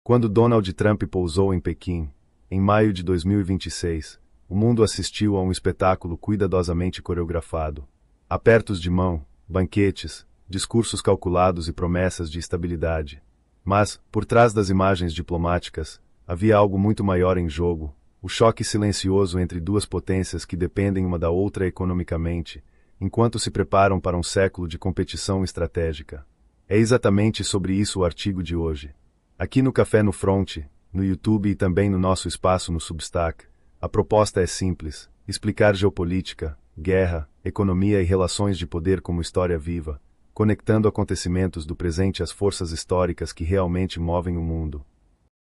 Quando Donald Trump pousou em Pequim, em maio de 2026, o mundo assistiu a um espetáculo cuidadosamente coreografado. Apertos de mão, banquetes, discursos calculados e promessas de estabilidade. Mas, por trás das imagens diplomáticas, havia algo muito maior em jogo: o choque silencioso entre duas potências que dependem uma da outra economicamente, enquanto se preparam para um século de competição estratégica. É exatamente sobre isso o artigo de hoje. Aqui no Café no Front, no YouTube e também no nosso espaço no Substack, a proposta é simples: explicar geopolítica, guerra, economia e relações de poder como história viva, conectando acontecimentos do presente às forças históricas que realmente movem o mundo.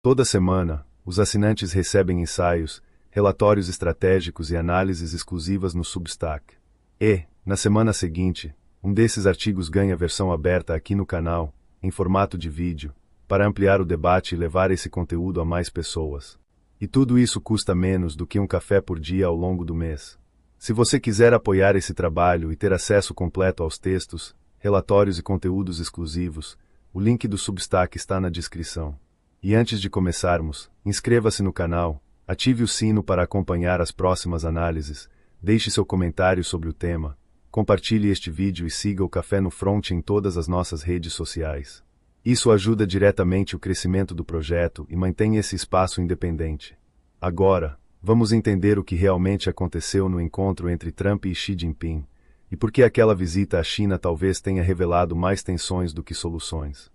Toda semana, os assinantes recebem ensaios, relatórios estratégicos e análises exclusivas no Substack. E, na semana seguinte, um desses artigos ganha versão aberta aqui no canal, em formato de vídeo, para ampliar o debate e levar esse conteúdo a mais pessoas. E tudo isso custa menos do que um café por dia ao longo do mês. Se você quiser apoiar esse trabalho e ter acesso completo aos textos, relatórios e conteúdos exclusivos, o link do Substack está na descrição. E antes de começarmos, inscreva-se no canal, ative o sino para acompanhar as próximas análises, deixe seu comentário sobre o tema, compartilhe este vídeo e siga o Café no Front em todas as nossas redes sociais. Isso ajuda diretamente o crescimento do projeto e mantém esse espaço independente. Agora, vamos entender o que realmente aconteceu no encontro entre Trump e Xi Jinping, e por que aquela visita à China talvez tenha revelado mais tensões do que soluções.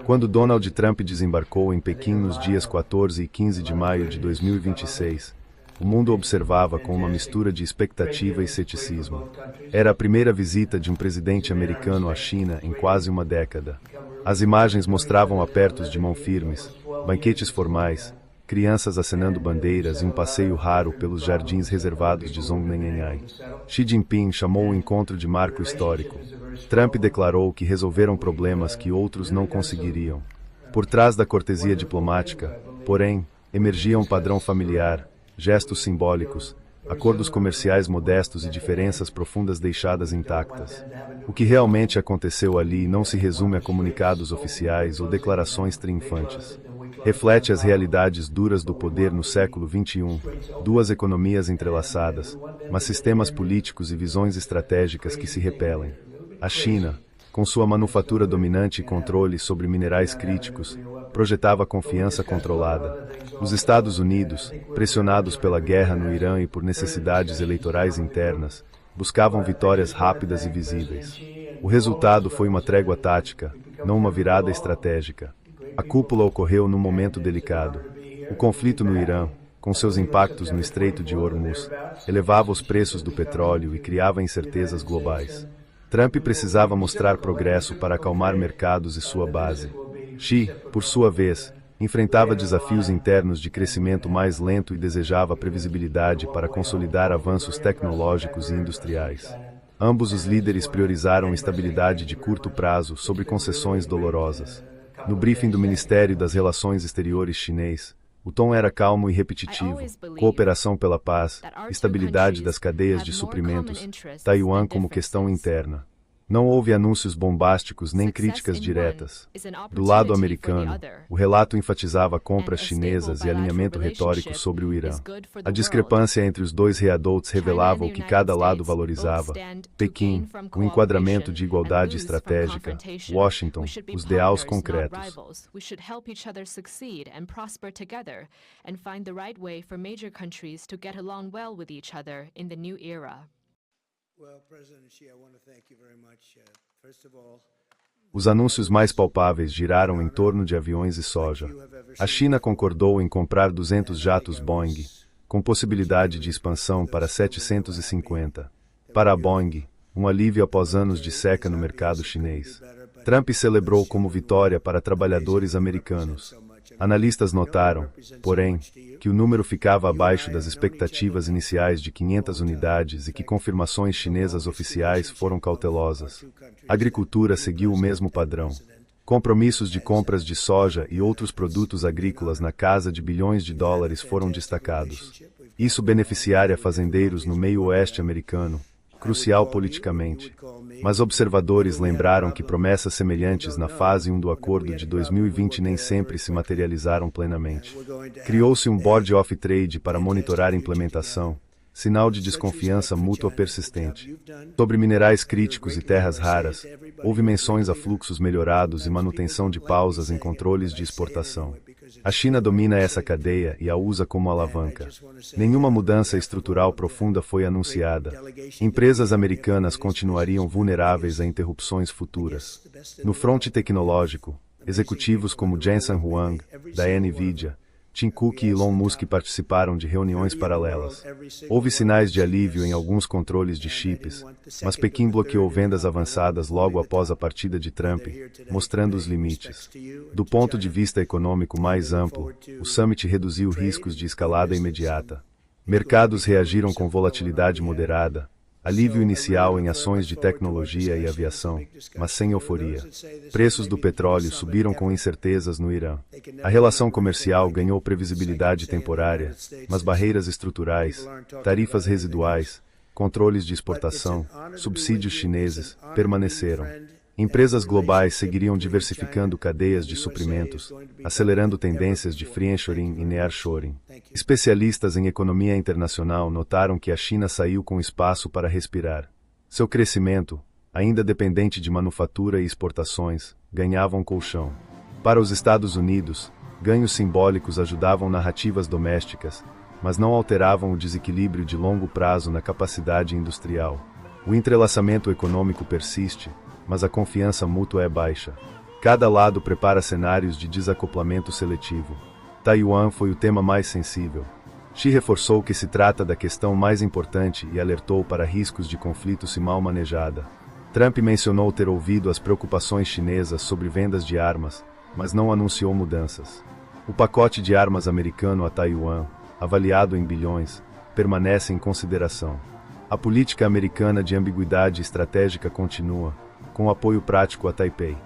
Quando Donald Trump desembarcou em Pequim nos dias 14 e 15 de maio de 2026, o mundo observava com uma mistura de expectativa e ceticismo. Era a primeira visita de um presidente americano à China em quase uma década. As imagens mostravam apertos de mão firmes, banquetes formais, crianças acenando bandeiras e um passeio raro pelos jardins reservados de Zhongnanhai. Xi Jinping chamou o encontro de marco histórico. Trump declarou que resolveram problemas que outros não conseguiriam. Por trás da cortesia diplomática, porém, emergia um padrão familiar, gestos simbólicos, acordos comerciais modestos e diferenças profundas deixadas intactas. O que realmente aconteceu ali não se resume a comunicados oficiais ou declarações triunfantes. Reflete as realidades duras do poder no século XXI, duas economias entrelaçadas, mas sistemas políticos e visões estratégicas que se repelem. A China, com sua manufatura dominante e controle sobre minerais críticos, projetava confiança controlada. Os Estados Unidos, pressionados pela guerra no Irã e por necessidades eleitorais internas, buscavam vitórias rápidas e visíveis. O resultado foi uma trégua tática, não uma virada estratégica. A cúpula ocorreu num momento delicado. O conflito no Irã, com seus impactos no Estreito de Hormuz, elevava os preços do petróleo e criava incertezas globais. Trump precisava mostrar progresso para acalmar mercados e sua base. Xi, por sua vez, enfrentava desafios internos de crescimento mais lento e desejava previsibilidade para consolidar avanços tecnológicos e industriais. Ambos os líderes priorizaram estabilidade de curto prazo sobre concessões dolorosas. No briefing do Ministério das Relações Exteriores chinês, o tom era calmo e repetitivo: cooperação pela paz, estabilidade das cadeias de suprimentos, Taiwan como questão interna. Não houve anúncios bombásticos nem críticas diretas. Do lado americano, o relato enfatizava compras chinesas e alinhamento retórico sobre o Irã. A discrepância entre os dois readouts revelava o que cada lado valorizava: Pequim, o enquadramento de igualdade estratégica; Washington, os ideais concretos. Os anúncios mais palpáveis giraram em torno de aviões e soja. A China concordou em comprar 200 jatos Boeing, com possibilidade de expansão para 750. Para a Boeing, um alívio após anos de seca no mercado chinês. Trump celebrou como vitória para trabalhadores americanos. Analistas notaram, porém, que o número ficava abaixo das expectativas iniciais de 500 unidades e que confirmações chinesas oficiais foram cautelosas. A agricultura seguiu o mesmo padrão. Compromissos de compras de soja e outros produtos agrícolas na casa de bilhões de dólares foram destacados. Isso beneficiaria fazendeiros no meio oeste americano, crucial politicamente. Mas observadores lembraram que promessas semelhantes na fase 1 do acordo de 2020 nem sempre se materializaram plenamente. Criou-se um Board of Trade para monitorar a implementação, sinal de desconfiança mútua persistente. Sobre minerais críticos e terras raras, houve menções a fluxos melhorados e manutenção de pausas em controles de exportação. A China domina essa cadeia e a usa como alavanca. Nenhuma mudança estrutural profunda foi anunciada. Empresas americanas continuariam vulneráveis a interrupções futuras. No fronte tecnológico, executivos como Jensen Huang, da NVIDIA, Tim Cook e Elon Musk participaram de reuniões paralelas. Houve sinais de alívio em alguns controles de chips, mas Pequim bloqueou vendas avançadas logo após a partida de Trump, mostrando os limites. Do ponto de vista econômico mais amplo, o summit reduziu riscos de escalada imediata. Mercados reagiram com volatilidade moderada, alívio inicial em ações de tecnologia e aviação, mas sem euforia. Preços do petróleo subiram com incertezas no Irã. A relação comercial ganhou previsibilidade temporária, mas barreiras estruturais, tarifas residuais, controles de exportação, subsídios chineses, permaneceram. Empresas globais seguiriam diversificando cadeias de suprimentos, acelerando tendências de friendshoring e nearshoring. Especialistas em economia internacional notaram que a China saiu com espaço para respirar. Seu crescimento, ainda dependente de manufatura e exportações, ganhava um colchão. Para os Estados Unidos, ganhos simbólicos ajudavam narrativas domésticas, mas não alteravam o desequilíbrio de longo prazo na capacidade industrial. O entrelaçamento econômico persiste, mas a confiança mútua é baixa. Cada lado prepara cenários de desacoplamento seletivo. Taiwan foi o tema mais sensível. Xi reforçou que se trata da questão mais importante e alertou para riscos de conflito se mal manejada. Trump mencionou ter ouvido as preocupações chinesas sobre vendas de armas, mas não anunciou mudanças. O pacote de armas americano a Taiwan, avaliado em bilhões, permanece em consideração. A política americana de ambiguidade estratégica continua, com apoio prático a Taipei.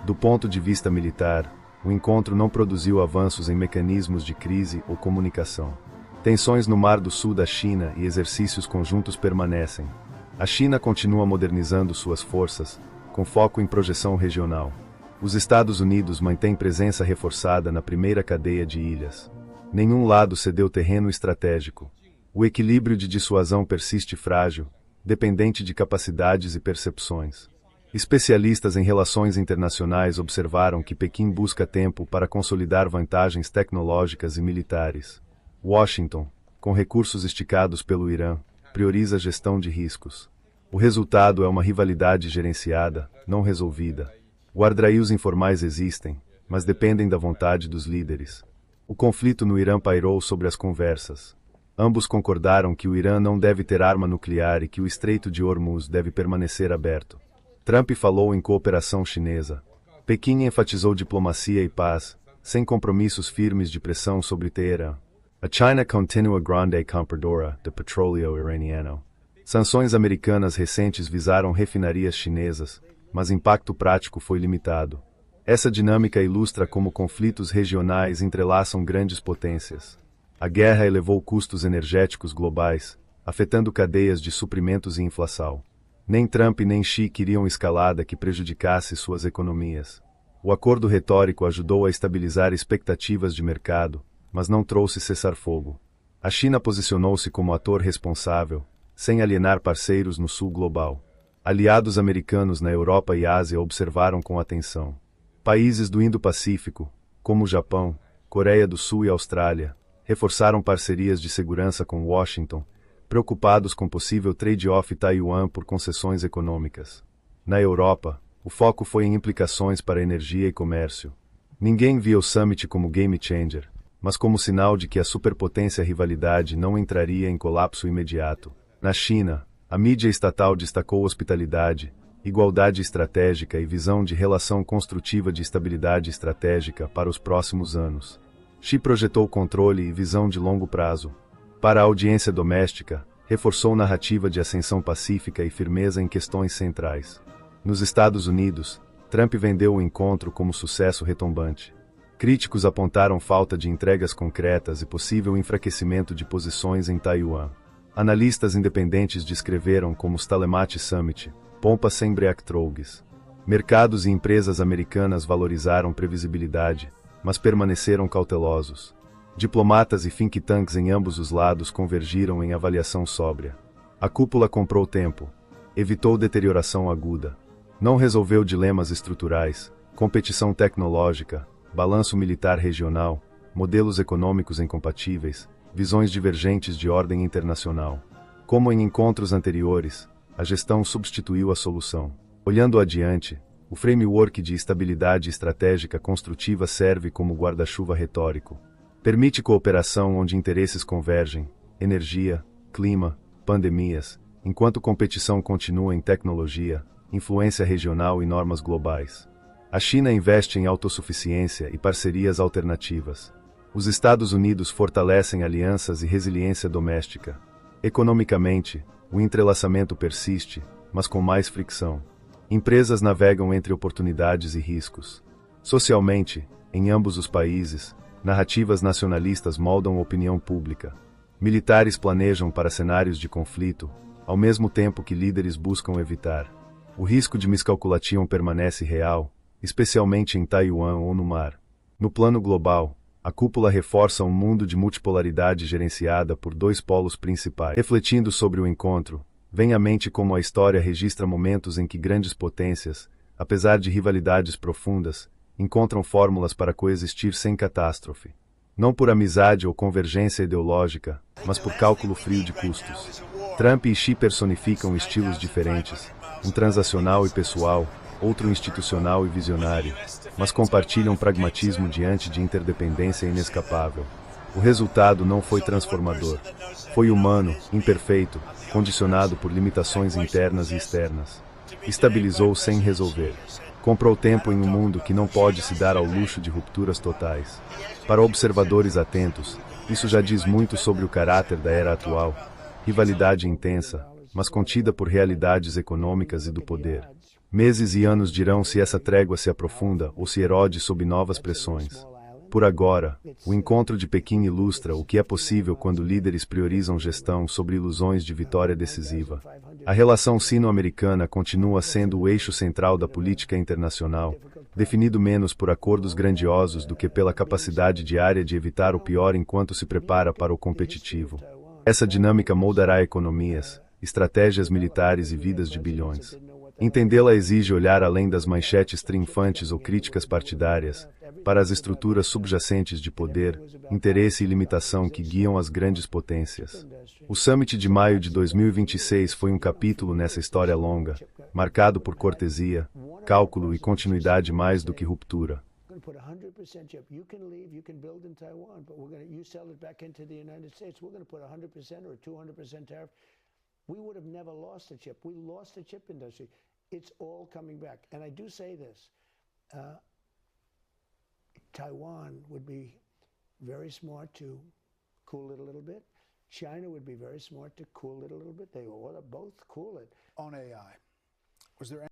Do ponto de vista militar, o encontro não produziu avanços em mecanismos de crise ou comunicação. Tensões no Mar do Sul da China e exercícios conjuntos permanecem. A China continua modernizando suas forças, com foco em projeção regional. Os Estados Unidos mantêm presença reforçada na primeira cadeia de ilhas. Nenhum lado cedeu terreno estratégico. O equilíbrio de dissuasão persiste frágil, dependente de capacidades e percepções. Especialistas em relações internacionais observaram que Pequim busca tempo para consolidar vantagens tecnológicas e militares. Washington, com recursos esticados pelo Irã, prioriza a gestão de riscos. O resultado é uma rivalidade gerenciada, não resolvida. Guardrails informais existem, mas dependem da vontade dos líderes. O conflito no Irã pairou sobre as conversas. Ambos concordaram que o Irã não deve ter arma nuclear e que o Estreito de Hormuz deve permanecer aberto. Trump falou em cooperação chinesa. Pequim enfatizou diplomacia e paz, sem compromissos firmes de pressão sobre Teherã. A China continua grande compradora de petróleo iraniano. Sanções americanas recentes visaram refinarias chinesas, mas impacto prático foi limitado. Essa dinâmica ilustra como conflitos regionais entrelaçam grandes potências. A guerra elevou custos energéticos globais, afetando cadeias de suprimentos e inflação. Nem Trump nem Xi queriam escalada que prejudicasse suas economias. O acordo retórico ajudou a estabilizar expectativas de mercado, mas não trouxe cessar-fogo. A China posicionou-se como ator responsável, sem alienar parceiros no sul global. Aliados americanos na Europa e Ásia observaram com atenção. Países do Indo-Pacífico, como o Japão, Coreia do Sul e Austrália, reforçaram parcerias de segurança com Washington, preocupados com possível trade-off Taiwan por concessões econômicas. Na Europa, o foco foi em implicações para energia e comércio. Ninguém via o summit como game changer, mas como sinal de que a superpotência rivalidade não entraria em colapso imediato. Na China, a mídia estatal destacou hospitalidade, igualdade estratégica e visão de relação construtiva de estabilidade estratégica para os próximos anos. Xi projetou controle e visão de longo prazo. Para a audiência doméstica, reforçou narrativa de ascensão pacífica e firmeza em questões centrais. Nos Estados Unidos, Trump vendeu o encontro como sucesso retumbante. Críticos apontaram falta de entregas concretas e possível enfraquecimento de posições em Taiwan. Analistas independentes descreveram como Stalemate Summit, pompa sem breakthroughs. Mercados e empresas americanas valorizaram previsibilidade, mas permaneceram cautelosos. Diplomatas e think tanks em ambos os lados convergiram em avaliação sóbria. A cúpula comprou tempo, evitou deterioração aguda, não resolveu dilemas estruturais, competição tecnológica, balanço militar regional, modelos econômicos incompatíveis, visões divergentes de ordem internacional. Como em encontros anteriores, a gestão substituiu a solução. Olhando adiante, o framework de estabilidade estratégica construtiva serve como guarda-chuva retórico. Permite cooperação onde interesses convergem, energia, clima, pandemias, enquanto competição continua em tecnologia, influência regional e normas globais. A China investe em autossuficiência e parcerias alternativas. Os Estados Unidos fortalecem alianças e resiliência doméstica. Economicamente, o entrelaçamento persiste, mas com mais fricção. Empresas navegam entre oportunidades e riscos. Socialmente, em ambos os países, narrativas nacionalistas moldam a opinião pública. Militares planejam para cenários de conflito, ao mesmo tempo que líderes buscam evitar. O risco de miscalculation permanece real, especialmente em Taiwan ou no mar. No plano global, a cúpula reforça um mundo de multipolaridade gerenciada por dois polos principais. Refletindo sobre o encontro, vem à mente como a história registra momentos em que grandes potências, apesar de rivalidades profundas, encontram fórmulas para coexistir sem catástrofe. Não por amizade ou convergência ideológica, mas por cálculo frio de custos. Trump e Xi personificam estilos diferentes, um transacional e pessoal, outro institucional e visionário, mas compartilham pragmatismo diante de interdependência inescapável. O resultado não foi transformador. Foi humano, imperfeito, condicionado por limitações internas e externas. Estabilizou sem resolver. Comprou tempo em um mundo que não pode se dar ao luxo de rupturas totais. Para observadores atentos, isso já diz muito sobre o caráter da era atual. Rivalidade intensa, mas contida por realidades econômicas e do poder. Meses e anos dirão se essa trégua se aprofunda ou se erode sob novas pressões. Por agora, o encontro de Pequim ilustra o que é possível quando líderes priorizam gestão sobre ilusões de vitória decisiva. A relação sino-americana continua sendo o eixo central da política internacional, definido menos por acordos grandiosos do que pela capacidade diária de evitar o pior enquanto se prepara para o competitivo. Essa dinâmica moldará economias, estratégias militares e vidas de bilhões. Entendê-la exige olhar além das manchetes triunfantes ou críticas partidárias, para as estruturas subjacentes de poder, interesse e limitação que guiam as grandes potências. O Summit de maio de 2026 foi um capítulo nessa história longa, marcado por cortesia, cálculo e continuidade mais do que ruptura. We would have never lost the chip. We lost the chip industry. It's all coming back. And I do say this, Taiwan would be very smart to cool it a little bit. China would be very smart to cool it a little bit. They ought to both cool it. On AI, was there